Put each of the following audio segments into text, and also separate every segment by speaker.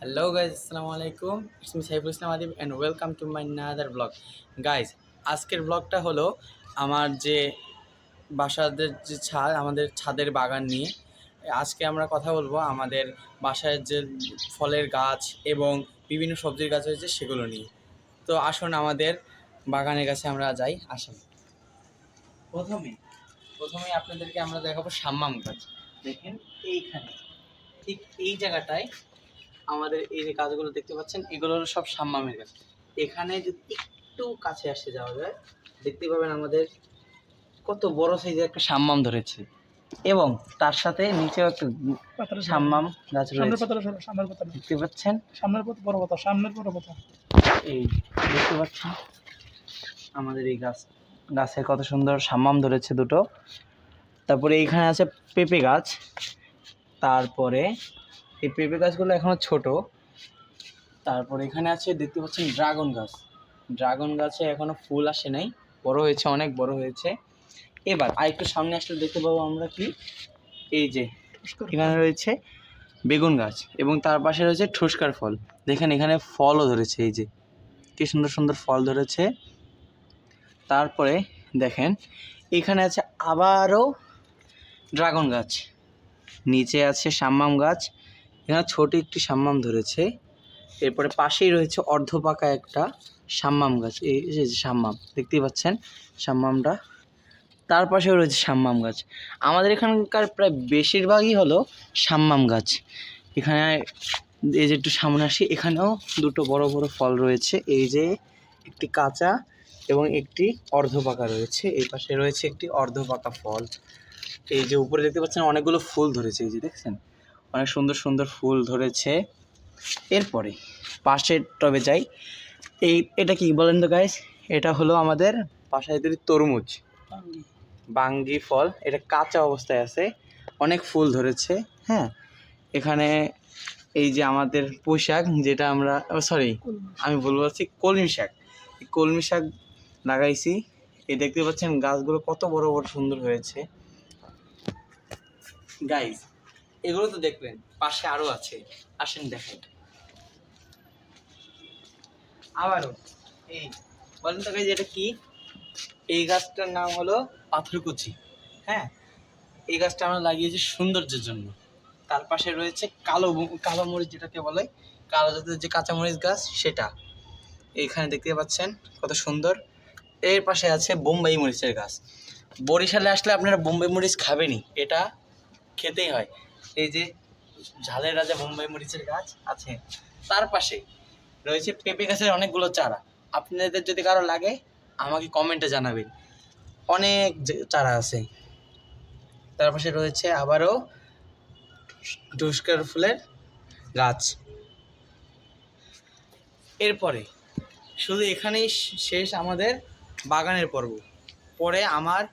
Speaker 1: Hello guys, আসসালামু আলাইকুম। It's me Saiful Islam Adib and welcome to my another blog. Guys, আজকের ব্লগটা হলো আমার যে বাসাদের যে ছাদ, আমাদের ছাদের বাগান নিয়ে। আজকে আমরা কথা বলবো আমাদের বাসায় যে ফলের গাছ এবং বিভিন্ন সবজির গাছ হয়েছে সেগুলো নিয়ে। তো আসুন আমাদের বাগানের কাছে আমরা যাই। আসুন, প্রথমে প্রথমে আপনাদেরকে আমরা দেখাবো সাম্মাম গাছ। দেখেন এইখানে, ঠিক এই জায়গাটায় আমাদের এই যে গাছগুলো দেখতে পাচ্ছেন, এগুলো হলো সব সাম্মামের গাছ। এখানে যদি একটু কাছে আসে যাওয়া যায়, দেখতে পাবেন আমাদের কত বড় সাইজের একটা সাম্মাম ধরেছে এবং তার সাথে নিচেও একটা সাম্মাম গাছ রয়েছে। দেখতে পাচ্ছেন
Speaker 2: সামনের পথ বড় কথা, সামনের বড় কথা।
Speaker 1: এই দেখতে পাচ্ছেন আমাদের এই গাছে কত সুন্দর সাম্মাম ধরেছে দুটো। তারপরে এইখানে আছে পেঁপে গাছ। তারপরে এই পেঁপে গাছগুলো এখনো ছোট। তারপরে এখানে আছে দেখতে পাচ্ছেন ড্রাগন গাছ। ড্রাগন গাছে এখনো ফুল আসে নাই, বড় হয়েছে, অনেক বড় হয়েছে। এবার আরেকটু সামনে আসলে দেখতে পাবো আমরা কি, এই যে এখানে রয়েছে বেগুন গাছ এবং তার পাশে রয়েছে ঠুসকার ফল। দেখেন এখানে ফলও ধরেছে, এই যে কি সুন্দর সুন্দর ফল ধরেছে। তারপরে দেখেন এখানে আছে আবারও ড্রাগন গাছ, নিচে আছে সাম্মাম গাছ, এখানে ছোট একটি সাম্মাম ধরেছে। এরপরে পাশেই রয়েছে অর্ধপাকা একটা সাম্মাম গাছ, এই যে সাম্মাম দেখতেই পাচ্ছেন সাম্মামটা। তার পাশেও রয়েছে সাম্মাম গাছ। আমাদের এখানকার প্রায় বেশিরভাগই হলো সাম্মাম গাছ। এখানে এই যে একটু সামনে আসি, এখানেও দুটো বড় বড় ফল রয়েছে, এই যে একটি কাঁচা এবং একটি অর্ধপাকা রয়েছে। এই পাশে রয়েছে একটি অর্ধপাকা ফল। এই যে উপরে দেখতে পাচ্ছেন অনেকগুলো ফুল ধরেছে, এই যে দেখছেন অনেক সুন্দর সুন্দর ফুল ধরেছে। এরপরে পাশের টবে যাই। এটা কি বলেন তো গাইস? এটা হলো আমাদের বাসায় তৈরি তরমুজ, বাঙ্গি ফল। এটা কাঁচা অবস্থায় আছে, অনেক ফুল ধরেছে। হ্যাঁ, এখানে এই যে আমাদের পুঁই শাক, যেটা আমরা আমি বলবো হচ্ছে কলমি শাক। এই কলমি শাক লাগাইছি। এই দেখতে পাচ্ছেন গাছগুলো কত বড় বড় সুন্দর হয়েছে গাইস। এগুলো তো দেখলেন, পাশে আরো আছে, আসেন দেখেন। আবারও এই বলেন তো গাইস, এটা কি? এই গাছটার নাম হলো পাথরকুচি। হ্যাঁ, এই গাছটা আমরা লাগিয়েছি সৌন্দর্যের জন্য। তার পাশে রয়েছে কালো মরিচ, যেটাকে বলে কালো জাতের যে কাঁচামরিচ গাছ, সেটা এইখানে দেখতে পাচ্ছেন কত সুন্দর। এর পাশে আছে বোম্বাই মরিচের গাছ। বরিশালে আসলে আপনারা বোম্বাই মরিচ খাবেনই, এটা খেতেই হয়। এই যে ঝালের রাজা বোম্বাই মরিচের গাছ আছে। তার পাশে রয়েছে পেঁপে গাছের অনেকগুলো চারা। আপনাদের যদি কারো লাগে আমাকে কমেন্টে জানাবেন, অনেক চারা আছে। তার পাশে রয়েছে আবারও টুস্কার ফুলের গাছ। এরপরে শুধু এখানেই শেষ আমাদের বাগানের পর্ব। পরে আমার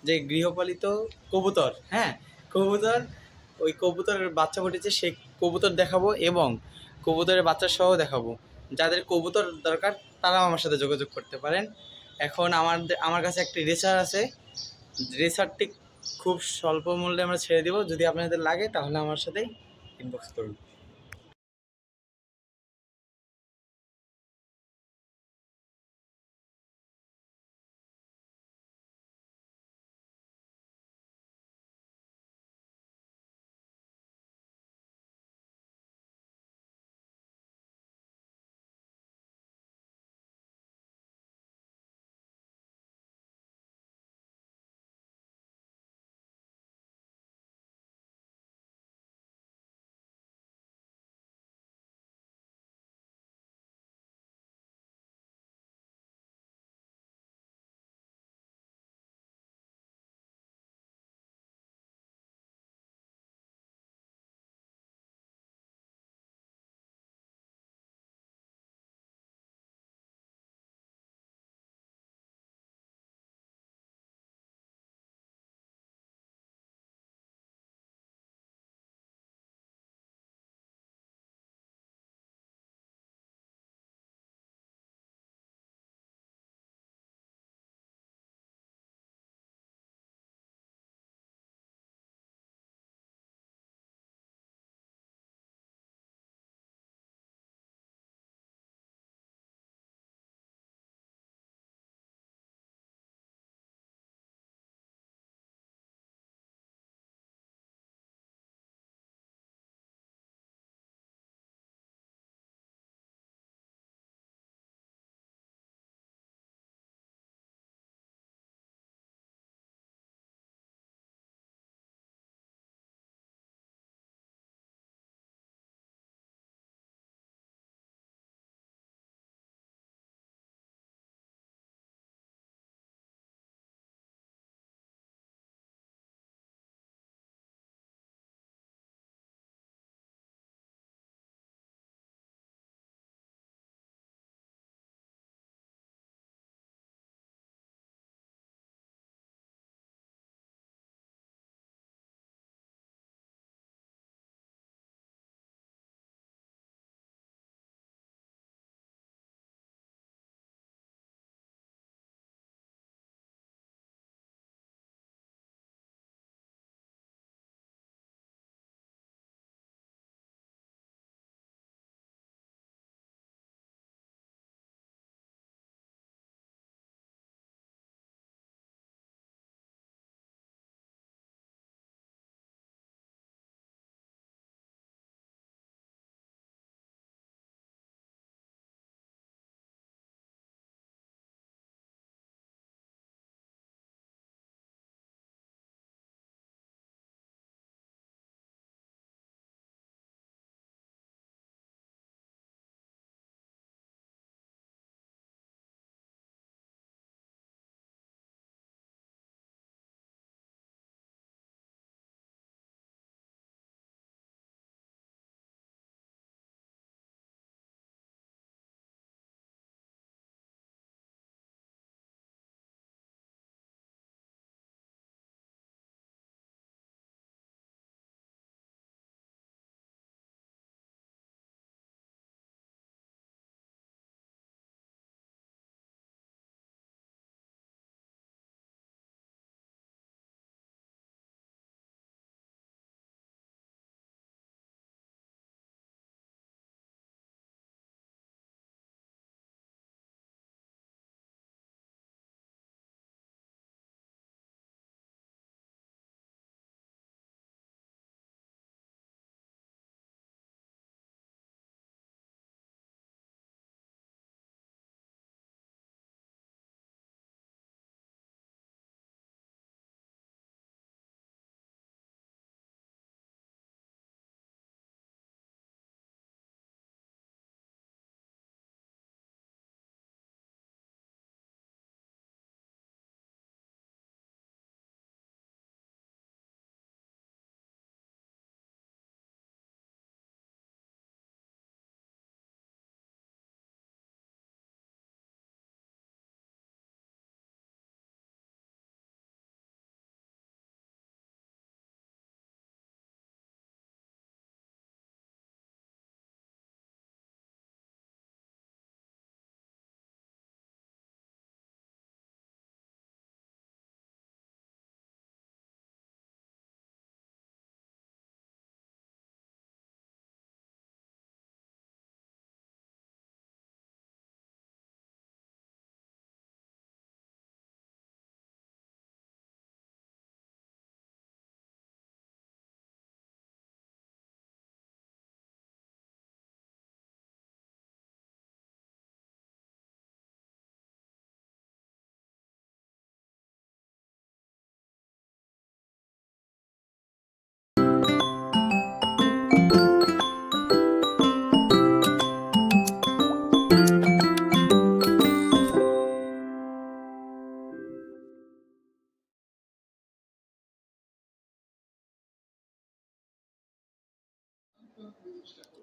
Speaker 1: যে গৃহপালিত কবুতর, হ্যাঁ কবুতর, ওই কবুতরের বাচ্চা ফুটেছে, সেই কবুতর দেখাবো এবং কবুতরের বাচ্চা সহ দেখাবো। যাদের কবুতর দরকার তারাও আমার সাথে যোগাযোগ করতে পারেন। এখন আমার কাছে একটি রেসার আছে, রেসারটি খুব স্বল্প মূল্যে আমরা ছেড়ে দেবো। যদি আপনাদের লাগে তাহলে আমার সাথে ইনবক্স করুন।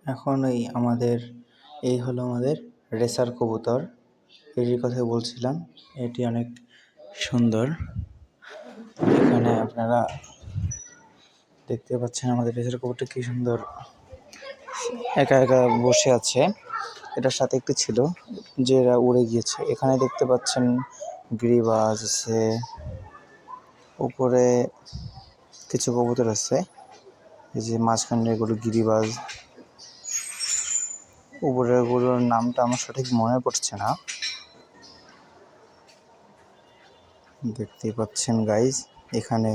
Speaker 1: এখন এই হলো আমাদের রেসার কবুতর। এটির কথা বলছিলাম, এটি অনেক সুন্দর। এখানে আপনারা দেখতে পাচ্ছেন আমাদের রেসার কবুতরটা কি সুন্দর একা একা বসে আছে। এটার সাথে একটি ছিল যে এরা উড়ে গিয়েছে। এখানে দেখতে পাচ্ছেন গিরিবাজ আছে, উপরে কিছু কবুতর আছে, এই যে মাঝখানে এগুলো গিরিবাজ। উপরের গুলোর নামটা আমার সঠিক মনে পড়ছে না। দেখতেই পাচ্ছেন গাইজ, এখানে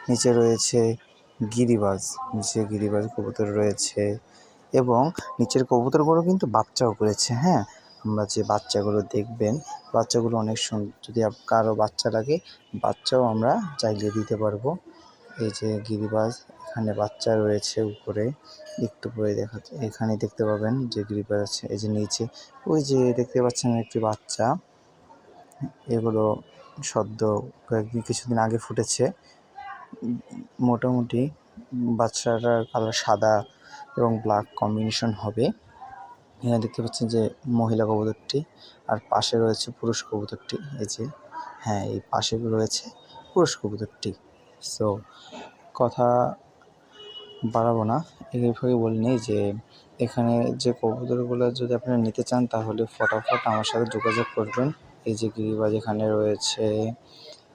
Speaker 1: নিচে রয়েছে গিরিবাজ, নিচে গিরিবাজ কবুতর রয়েছে এবং নিচের কবুতরগুলো কিন্তু বাচ্চাও করেছে। হ্যাঁ, আমরা যে বাচ্চাগুলো দেখবেন, বাচ্চাগুলো অনেক সুন্দর। যদি কারো বাচ্চা লাগে, বাচ্চাও আমরা চাইলে দিতে পারবো। এই যে গিরিবাজ, এখানে বাচ্চা রয়েছে উপরে, একটু পরে দেখাচ্ছে। এখানে দেখতে পাবেন যে গিরিবাজ আছে, এই যে নিচে ওই যে দেখতে পাচ্ছেন একটি বাচ্চা। এগুলো সদ্য কিছুদিন আগে ফুটেছে। মোটামুটি বাচ্চাটার কালার সাদা এবং ব্ল্যাক কম্বিনেশন হবে। এখানে দেখতে পাচ্ছেন যে মহিলা কবুতরটি, আর পাশে রয়েছে পুরুষ কবুতরটি। এই যে হ্যাঁ, এই পাশে রয়েছে পুরুষ কবুতরটি। সো কথা বাড়াবো না, এইভাবে বলে নিই যে এখানে যে কবুতরগুলো যদি আপনারা নিতে চান তাহলে ফটাফট আমার সাথে যোগাযোগ করবেন। এই যে গিরিবাজ এখানে রয়েছে,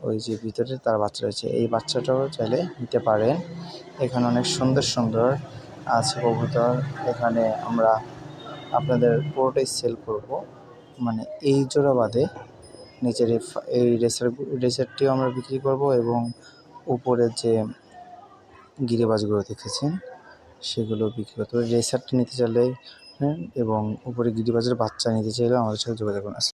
Speaker 1: ওই যে ভিতরে তার বাচ্চা রয়েছে, এই বাচ্চাটাও চাইলে নিতে পারেন। এখানে অনেক সুন্দর সুন্দর আছে কবুতর। এখানে আমরা আপনাদের পুরোটাই সেল করব, মানে এই জোড়া বাদে নিচের এই রেসারটিও আমরা বিক্রি করব এবং উপরে যে গিরিবাজগুলো দেখেছেন সেগুলো বিক্রি করতে হবে। রেসারটি নিতে চাইলে এবং উপরে গিরিবাজের বাচ্চা নিতে চাইলেও আমাদের সাথে যোগাযোগ করুন।